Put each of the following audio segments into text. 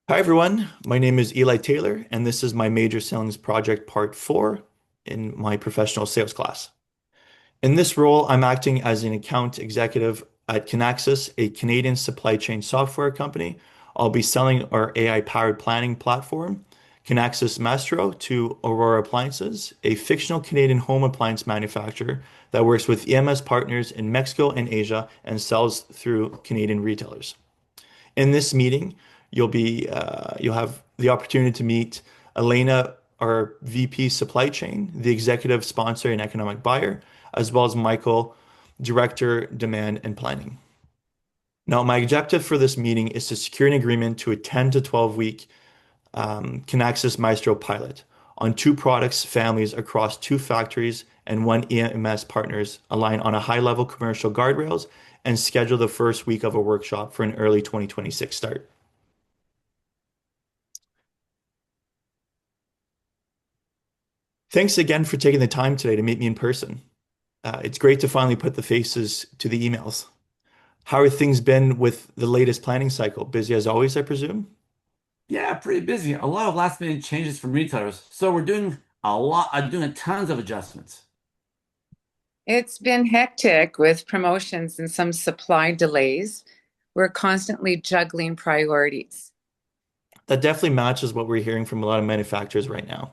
Hi everyone, my name is Eli Taylor, and this is my Major Sailings Project Part 4 in my professional sales class. In this role, I'm acting as an account executive at Kinaxis, a Canadian supply chain software company. I'll be selling our AI-powered planning platform, Kinaxis Maestro, to Aurora Appliances, a fictional Canadian home appliance manufacturer that works with EMS partners in Mexico and Asia and sells through Canadian retailers. In this meeting, you'll have the opportunity to meet Elena, our VP Supply Chain, the executive sponsor and economic buyer, as well as Michael, Director Demand and Planning. Now, my objective for this meeting is to secure an agreement to a 10 to 12 week Kinaxis Maestro pilot on two products families across two factories and one EMS partners align on a high-level commercial guardrails and schedule the first week of a workshop for an early 2026 start. Thanks again for taking the time today to meet me in person. It's great to finally put the faces to the emails. How are things been with the latest planning cycle? Busy as always, I presume? Yeah, pretty busy. A lot of last minute changes from retailers. So we're doing a lot, doing tons of adjustments. It's been hectic with promotions and some supply delays. We're constantly juggling priorities. That definitely matches what we're hearing from a lot of manufacturers right now.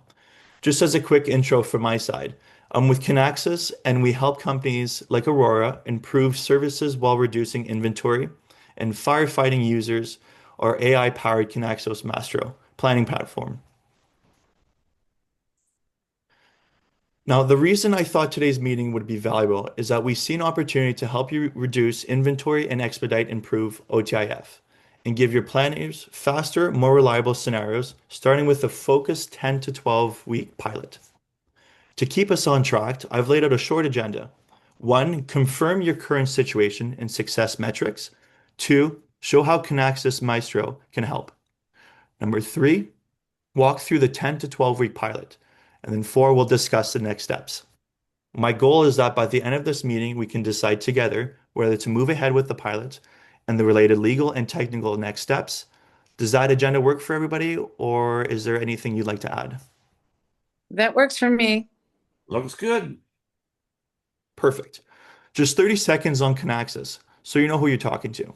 Just as a quick intro from my side, I'm with Kinaxis, and we help companies like Aurora improve services while reducing inventory and firefighting users our AI-powered Kinaxis Mastro planning platform. Now, the reason I thought today's meeting would be valuable is that we see an opportunity to help you reduce inventory and expedite improve OTIF and give your planners faster, more reliable scenarios, starting with a focused 10 to 12 week pilot. To keep us on track, I've laid out a short agenda. One, confirm your current situation and success metrics. Two, show how Kinaxis Maestro can help. Number three, walk through the 10 to 12 week pilot. And then four, we'll discuss the next steps. My goal is that by the end of this meeting, we can decide together whether to move ahead with the pilot and the related legal and technical next steps. Does that agenda work for everybody, or is there anything you'd like to add? That works for me. Looks good. Perfect. Just 30 seconds on Kinaxis, so you know who you're talking to.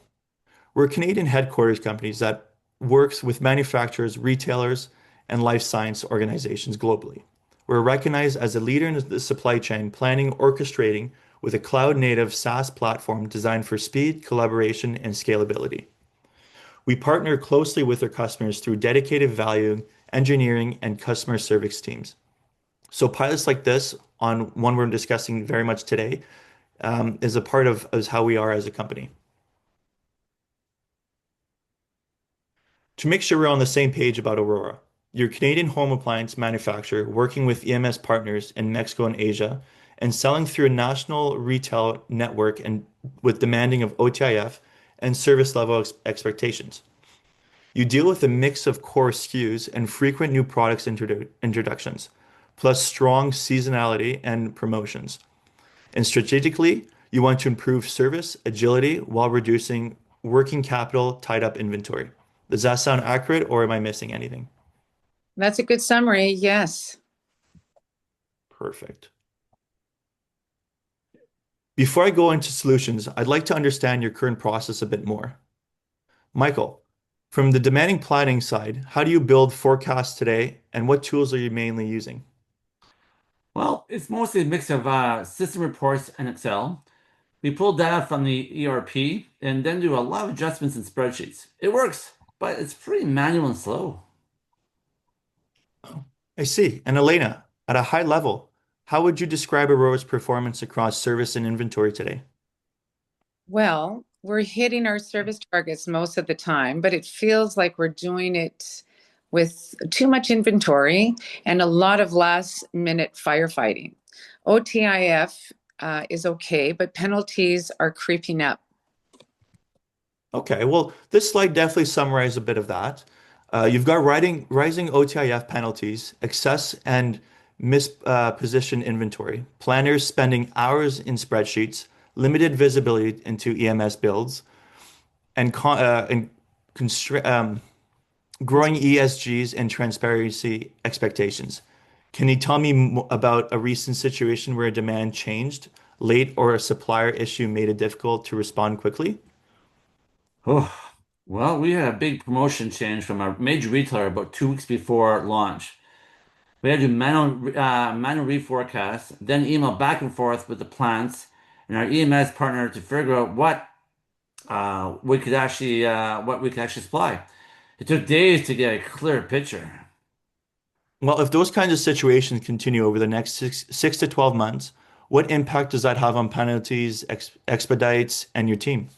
We're a Canadian headquarters company that works with manufacturers, retailers, and life science organizations globally. We're recognized as a leader in the supply chain, planning, orchestrating with a cloud-native SaaS platform designed for speed, collaboration, and scalability. We partner closely with our customers through dedicated value engineering and customer service teams. So pilots like this, on one we're discussing very much today, is a part of is how we are as a company. To make sure we're on the same page about Aurora, your Canadian home appliance manufacturer working with EMS partners in Mexico and Asia and selling through a national retail network and with demanding of OTIF and service level expectations. You deal with a mix of core SKUs and frequent new products introductions, plus strong seasonality and promotions. And strategically, you want to improve service agility while reducing working capital tied up inventory. Does that sound accurate, or am I missing anything? That's a good summary. Yes. Perfect. Before I go into solutions, I'd like to understand your current process a bit more. Michael, from the demanding planning side, how do you build forecasts today, and what tools are you mainly using? Well, it's mostly a mix of system reports and Excel. We pull data from the ERP and then do a lot of adjustments in spreadsheets. It works, but it's pretty manual and slow. Oh, I see. And Elena, at a high level, how would you describe Aurora's performance across service and inventory today? Well, we're hitting our service targets most of the time, but it feels like we're doing it with too much inventory and a lot of last minute firefighting. OTIF is okay, but penalties are creeping up. Okay, well, this slide definitely summarizes a bit of that. You've got rising OTIF penalties, excess and mispositioned inventory, planners spending hours in spreadsheets, limited visibility into EMS builds, and, and constra growing ESGs and transparency expectations. Can you tell me about a recent situation where demand changed late or a supplier issue made it difficult to respond quickly? Oh, well, we had a big promotion change from a major retailer about 2 weeks before launch. We had to manual reforecast, then email back and forth with the plants and our EMS partner to figure out what we could actually supply. It took days to get a clear picture. Well, if those kinds of situations continue over the next six to 12 months, what impact does that have on penalties, expedites, and your team?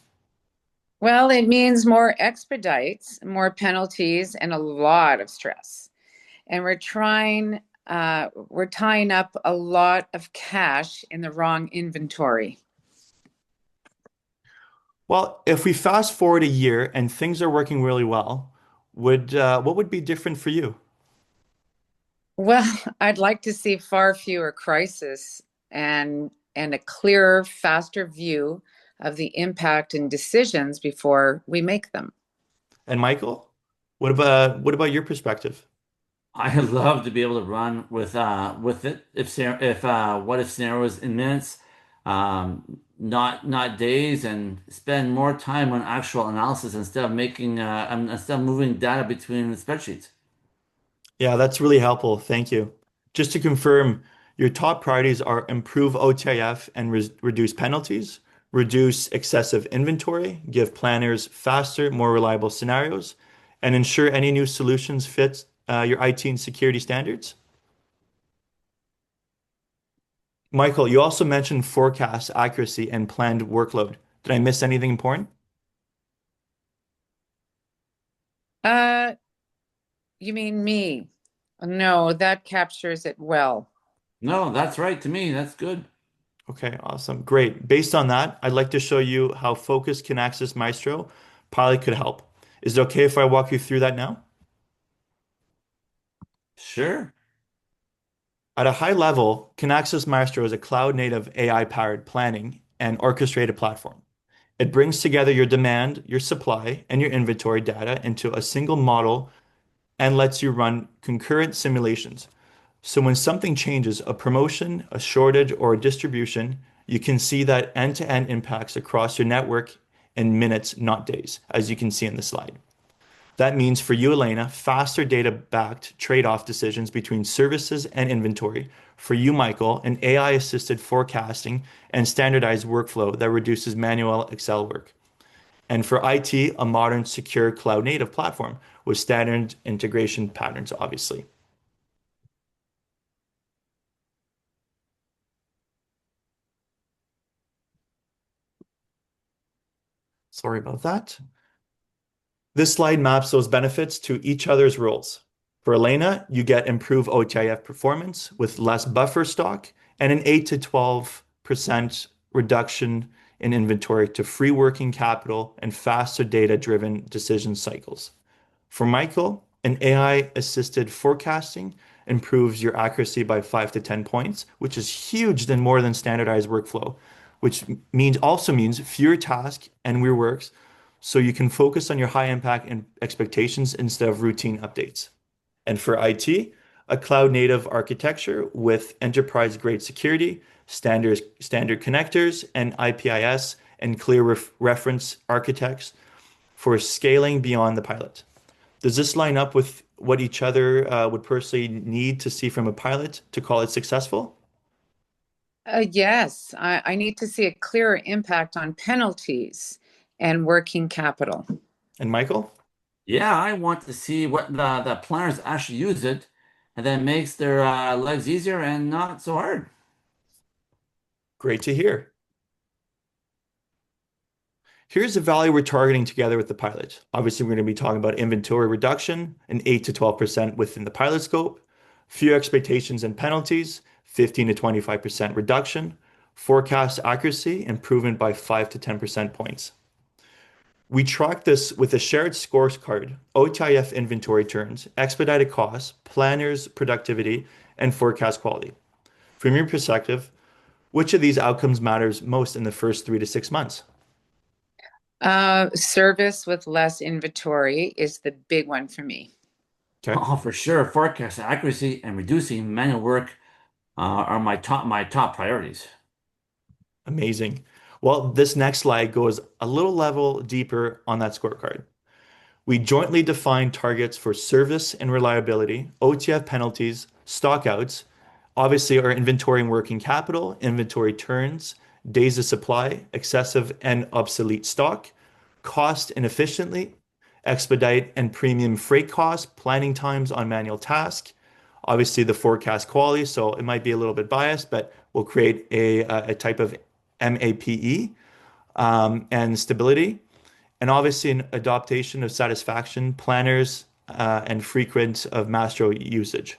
Well, it means more expedites, more penalties, and a lot of stress. And we're tying up a lot of cash in the wrong inventory. Well, if we fast forward a year and things are working really well, would what would be different for you? Well, I'd like to see far fewer crises and a clearer, faster view of the impact and decisions before we make them. And Michael, what about your perspective? I love to be able to run with it if what if scenarios in minutes, not days, and spend more time on actual analysis instead of moving data between spreadsheets. Yeah, that's really helpful. Thank you. Just to confirm, your top priorities are improve OTIF and reduce penalties, reduce excessive inventory, give planners faster, more reliable scenarios, and ensure any new solutions fit your IT and security standards. Michael, you also mentioned forecast accuracy and planned workload. Did I miss anything important? Uh, you mean me? No, that captures it well. No, that's right to me. That's good. Okay, awesome. Great. Based on that, I'd like to show you how Focus Can Access Maestro Pilot could help. Is it okay if I walk you through that now? Sure. At a high level, Kinaxis Maestro is a cloud-native AI-powered planning and orchestrated platform. It brings together your demand, your supply, and your inventory data into a single model and lets you run concurrent simulations. So when something changes, a promotion, a shortage, or a distribution, you can see that end-to-end impacts across your network in minutes, not days, as you can see in the slide. That means for you, Elena, faster data-backed trade-off decisions between services and inventory. For you, Michael, an AI-assisted forecasting and standardized workflow that reduces manual Excel work. And for IT, a modern, secure cloud-native platform with standard integration patterns, obviously. Sorry about that. This slide maps those benefits to each other's roles. For Elena, you get improved OTIF performance with less buffer stock and an 8 to 12% reduction in inventory to free working capital and faster data-driven decision cycles. For Michael, an AI-assisted forecasting improves your accuracy by 5 to 10 points, which is huge than more than standardized workflow, which means fewer tasks and reworks so you can focus on your high impact and expectations instead of routine updates. And for IT, a cloud native architecture with enterprise grade security, standard connectors, and IPIS and clear reference architects for scaling beyond the pilot. Does this line up with what each other would personally need to see from a pilot to call it successful? Yes, I need to see a clearer impact on penalties and working capital. And Michael? Yeah, I want to see what the planners actually use it, and then makes their lives easier and not so hard. Great to hear. Here's the value we're targeting together with the pilot. Obviously, we're going to be talking about inventory reduction, an 8 to 12% within the pilot scope, few expectations and penalties, 15 to 25% reduction, forecast accuracy, improvement by 5 to 10% points. We track this with a shared scorecard, OTIF inventory turns, expedited costs, planners productivity, and forecast quality. From your perspective, which of these outcomes matters most in the first 3 to 6 months? Service with less inventory is the big one for me. Okay. Oh, for sure. Forecast accuracy and reducing manual work are my top priorities. Amazing. Well, this next slide goes a little level deeper on that scorecard. We jointly define targets for service and reliability, OTF penalties, stockouts, obviously our inventory and working capital, inventory turns, days of supply, excessive and obsolete stock, cost inefficiently, expedite and premium freight costs, planning times on manual task, obviously the forecast quality. So it might be a little bit biased, but we'll create a type of MAPE and stability and obviously an adaptation of satisfaction planners and frequent of master usage.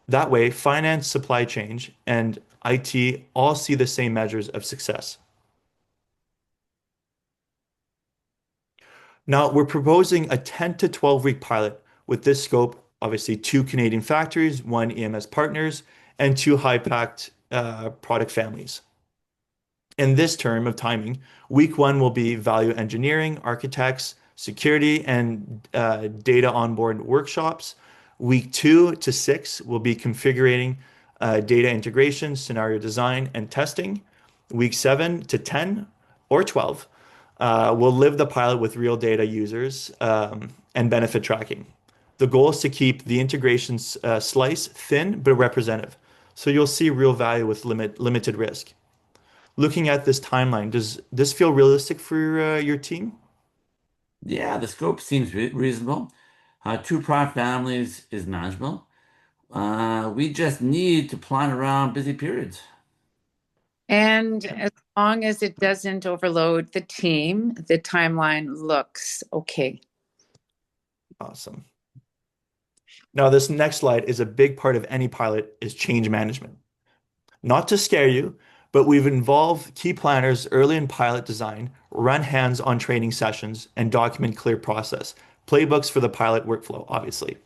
That way, finance, supply chain, and IT all see the same measures of success. Now, we're proposing a 10 to 12 week pilot with this scope, obviously two Canadian factories, one EMS partners, and two high-packed product families. In this term of timing, week one will be value engineering, architects, security, and data onboard workshops. Week 2 to 6 will be configuring data integration, scenario design, and testing. Week 7 to 10 or 12 will live the pilot with real data users and benefit tracking. The goal is to keep the integration slice thin but representative. So you'll see real value with limited risk. Looking at this timeline, does this feel realistic for your team? Yeah, the scope seems reasonable. Two product families is manageable. We just need to plan around busy periods. And as long as it doesn't overload the team, the timeline looks okay. Awesome. Now, this next slide is a big part of any pilot is change management. Not to scare you, but we've involved key planners early in pilot design, run hands-on training sessions, and document clear process. Playbooks for the pilot workflow, obviously.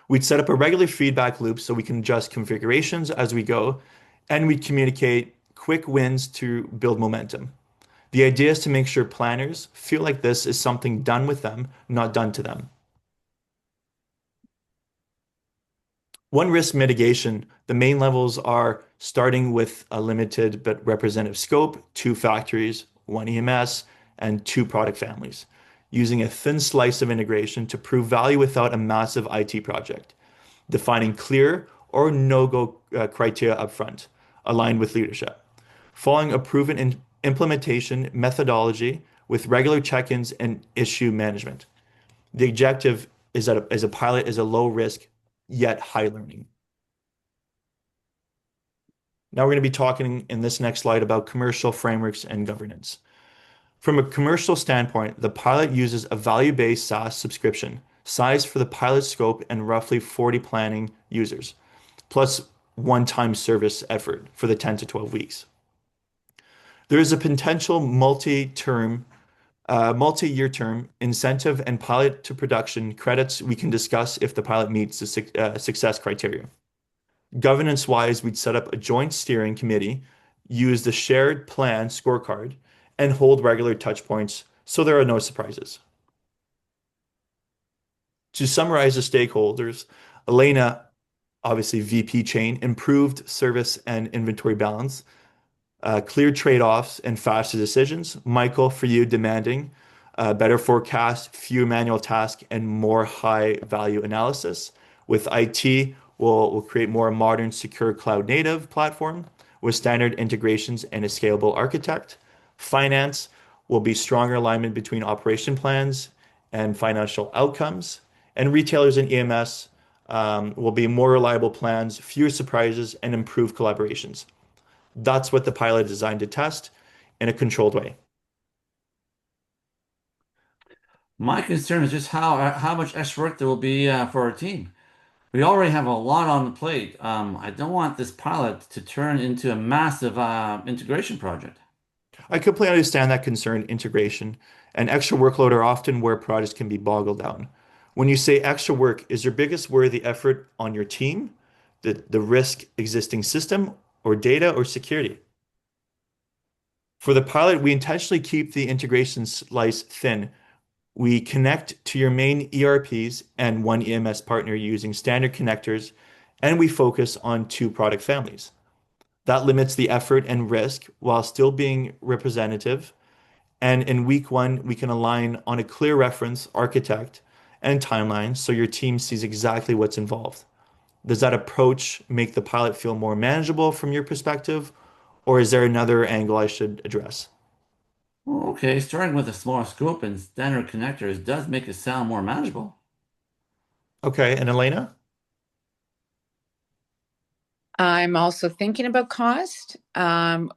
We'd set up a regular feedback loop so we can adjust configurations as we go, and we'd communicate quick wins to build momentum. The idea is to make sure planners feel like this is something done with them, not done to them. One risk mitigation, the main levels are starting with a limited but representative scope, two factories, one EMS, and two product families, using a thin slice of integration to prove value without a massive IT project, defining clear or no-go criteria upfront, aligned with leadership, following a proven implementation methodology with regular check-ins and issue management. The objective is that as a pilot is a low risk yet high learning. Now we're going to be talking in this next slide about commercial frameworks and governance. From a commercial standpoint, the pilot uses a value-based SaaS subscription, sized for the pilot scope and roughly 40 planning users, plus one-time service effort for the 10 to 12 weeks. There is a potential multi-year term incentive and pilot to production credits we can discuss if the pilot meets the success criteria. Governance-wise, we'd set up a joint steering committee, use the shared plan scorecard, and hold regular touch points so there are no surprises. To summarize the stakeholders, Elena, obviously VP chain, improved service and inventory balance, clear trade-offs and faster decisions. Michael, for you, demanding better forecast, fewer manual tasks, and more high-value analysis. With IT, we'll create more modern, secure cloud-native platform with standard integrations and a scalable architect. Finance will be stronger alignment between operation plans and financial outcomes. And retailers and EMS will be more reliable plans, fewer surprises, and improved collaborations. That's what the pilot is designed to test in a controlled way. My concern is just how much extra work there will be for our team. We already have a lot on the plate. I don't want this pilot to turn into a massive integration project. I completely understand that concern, integration, and extra workload are often where projects can be boggled down. When you say extra work, is your biggest worry the effort on your team, the risk existing system, or data or security? For the pilot, we intentionally keep the integration slice thin. We connect to your main ERPs and one EMS partner using standard connectors, and we focus on two product families. That limits the effort and risk while still being representative. And in week one, we can align on a clear reference, architect, and timeline so your team sees exactly what's involved. Does that approach make the pilot feel more manageable from your perspective, or is there another angle I should address? Okay, starting with a smaller scope and standard connectors does make it sound more manageable. Okay, and Elena? I'm also thinking about cost.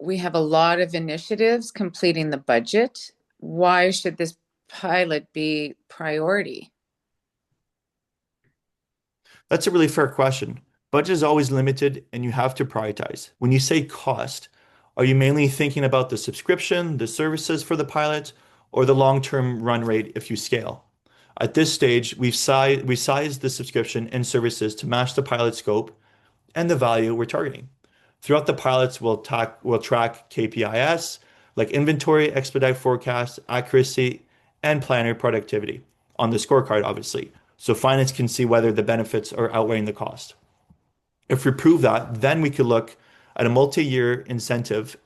We have a lot of initiatives completing the budget. Why should this pilot be priority? That's a really fair question. Budget is always limited and you have to prioritize. When you say cost, are you mainly thinking about the subscription, the services for the pilot, or the long-term run rate if you scale? At this stage, we sized the subscription and services to match the pilot scope and the value we're targeting. Throughout the pilots, we'll track KPIs like inventory, expedite forecast, accuracy, and planner productivity on the scorecard, obviously. So finance can see whether the benefits are outweighing the cost. If we prove that, then we could look at a multi-year incentive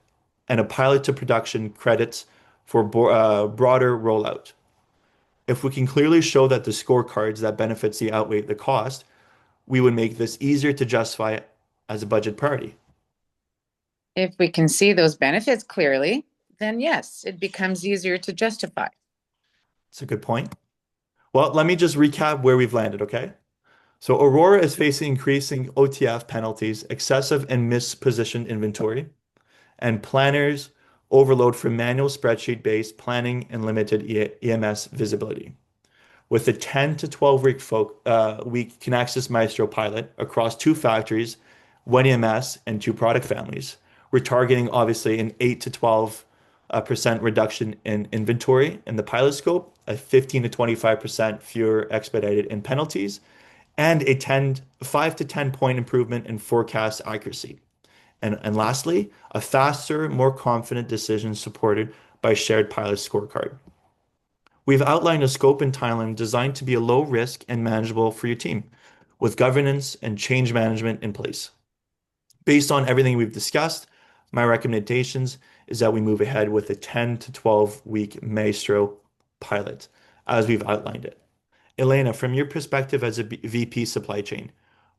and a pilot to production credits for broader rollout. If we can clearly show that the scorecards that benefits the outweigh the cost, we would make this easier to justify as a budget priority. If we can see those benefits clearly, then yes, it becomes easier to justify. It's a good point. Well, let me just recap where we've landed, okay? So Aurora is facing increasing OTF penalties, excessive and mispositioned inventory, and planners overload for manual spreadsheet-based planning and limited EMS visibility. With a 10 to 12 week Kinaxis Maestro pilot across two factories, one EMS, and two product families, we're targeting obviously an 8 to 12% reduction in inventory in the pilot scope, a 15 to 25% fewer expedited in penalties, and a 5 to 10 point improvement in forecast accuracy. And lastly, a faster, more confident decision supported by shared pilot scorecard. We've outlined a scope and timeline designed to be a low risk and manageable for your team, with governance and change management in place. Based on everything we've discussed, my recommendations is that we move ahead with a 10 to 12 week Maestro pilot, as we've outlined it. Elena, from your perspective as a VP supply chain,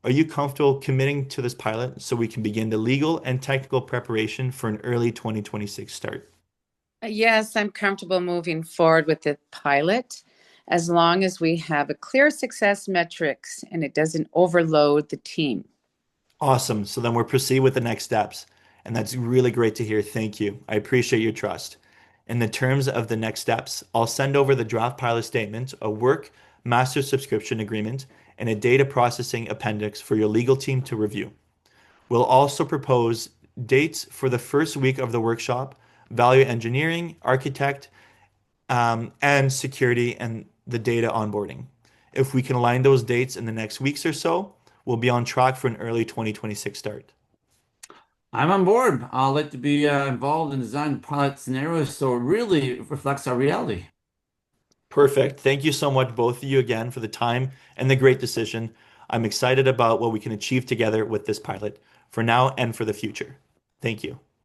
are you comfortable committing to this pilot so we can begin the legal and technical preparation for an early 2026 start? Yes, I'm comfortable moving forward with the pilot as long as we have a clear success metrics and it doesn't overload the team. Awesome. So then we'll proceed with the next steps. And that's really great to hear. Thank you. I appreciate your trust. In the terms of the next steps, I'll send over the draft pilot statement, a work master subscription agreement, and a data processing appendix for your legal team to review. We'll also propose dates for the first week of the workshop, value engineering, architect, and security and the data onboarding. If we can align those dates in the next weeks or so, we'll be on track for an early 2026 start. I'm on board. I'd like to be involved in design pilot scenarios so it really reflects our reality. Perfect. Thank you so much, both of you, again, for the time and the great decision. I'm excited about what we can achieve together with this pilot for now and for the future. Thank you.